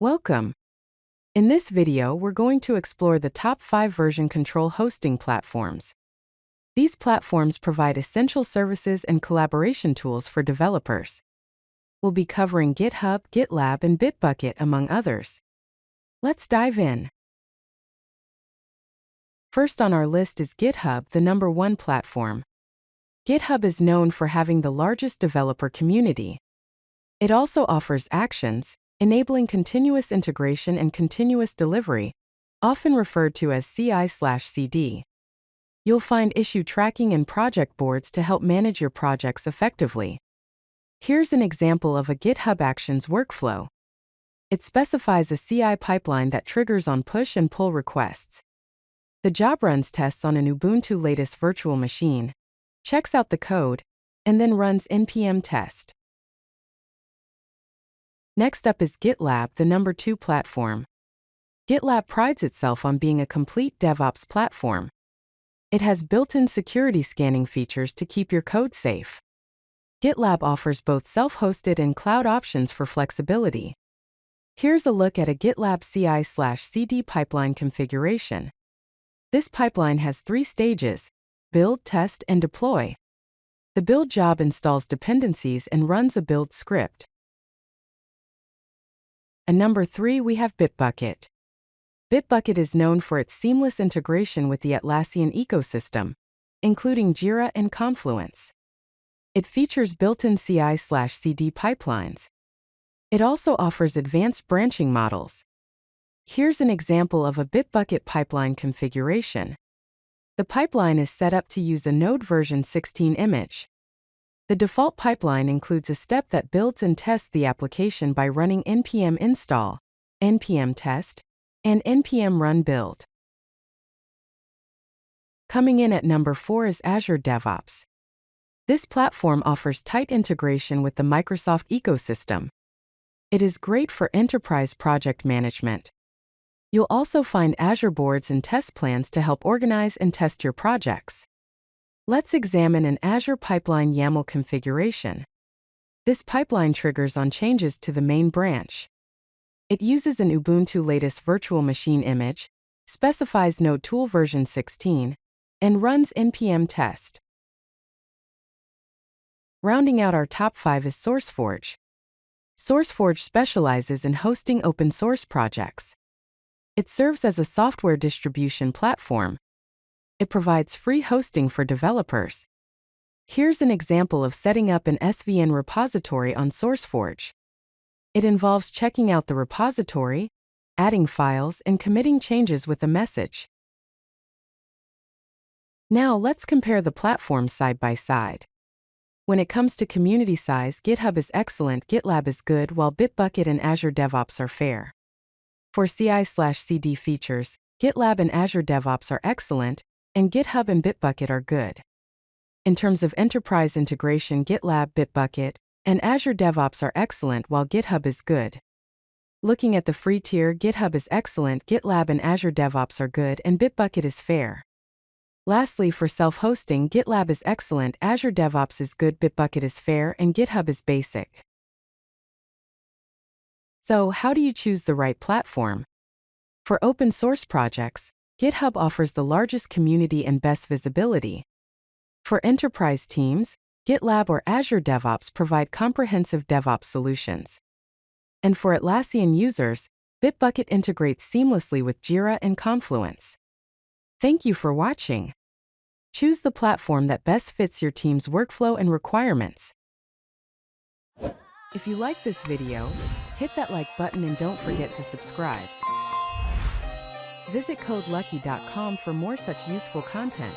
Welcome. In this video, we're going to explore the top 5 version control hosting platforms. These platforms provide essential services and collaboration tools for developers. We'll be covering GitHub, GitLab, and Bitbucket, among others. Let's dive in. First on our list is GitHub, the number 1 platform. GitHub is known for having the largest developer community. It also offers Actions, enabling continuous integration and continuous delivery, often referred to as CI/CD. You'll find issue tracking and project boards to help manage your projects effectively. Here's an example of a GitHub Actions workflow. It specifies a CI pipeline that triggers on push and pull requests. The job runs tests on an Ubuntu latest virtual machine, checks out the code, and then runs npm test. Next up is GitLab, the number 2 platform. GitLab prides itself on being a complete DevOps platform. It has built-in security scanning features to keep your code safe. GitLab offers both self-hosted and cloud options for flexibility. Here's a look at a GitLab CI/CD pipeline configuration. This pipeline has 3 stages: build, test, and deploy. The build job installs dependencies and runs a build script. And number 3, we have Bitbucket. Bitbucket is known for its seamless integration with the Atlassian ecosystem, including Jira and Confluence. It features built-in CI/CD pipelines. It also offers advanced branching models. Here's an example of a Bitbucket pipeline configuration. The pipeline is set up to use a Node version 16 image. The default pipeline includes a step that builds and tests the application by running npm install, npm test, and npm run build. Coming in at number 4 is Azure DevOps. This platform offers tight integration with the Microsoft ecosystem. It is great for enterprise project management. You'll also find Azure boards and test plans to help organize and test your projects. Let's examine an Azure pipeline YAML configuration. This pipeline triggers on changes to the main branch. It uses an Ubuntu latest virtual machine image, specifies Node tool version 16, and runs npm test. Rounding out our top 5 is SourceForge. SourceForge specializes in hosting open source projects. It serves as a software distribution platform. It provides free hosting for developers. Here's an example of setting up an SVN repository on SourceForge. It involves checking out the repository, adding files, and committing changes with a message. Now let's compare the platforms side by side. When it comes to community size, GitHub is excellent, GitLab is good, while Bitbucket and Azure DevOps are fair. For CI/CD features, GitLab and Azure DevOps are excellent, and GitHub and Bitbucket are good. In terms of enterprise integration, GitLab, Bitbucket, and Azure DevOps are excellent while GitHub is good. Looking at the free tier, GitHub is excellent, GitLab and Azure DevOps are good, and Bitbucket is fair. Lastly, for self-hosting, GitLab is excellent, Azure DevOps is good, Bitbucket is fair, and GitHub is basic. So, how do you choose the right platform? For open source projects, GitHub offers the largest community and best visibility. For enterprise teams, GitLab or Azure DevOps provide comprehensive DevOps solutions. And for Atlassian users, Bitbucket integrates seamlessly with Jira and Confluence. Thank you for watching. Choose the platform that best fits your team's workflow and requirements. If you like this video, hit that like button and don't forget to subscribe. Visit codelucky.com for more such useful content.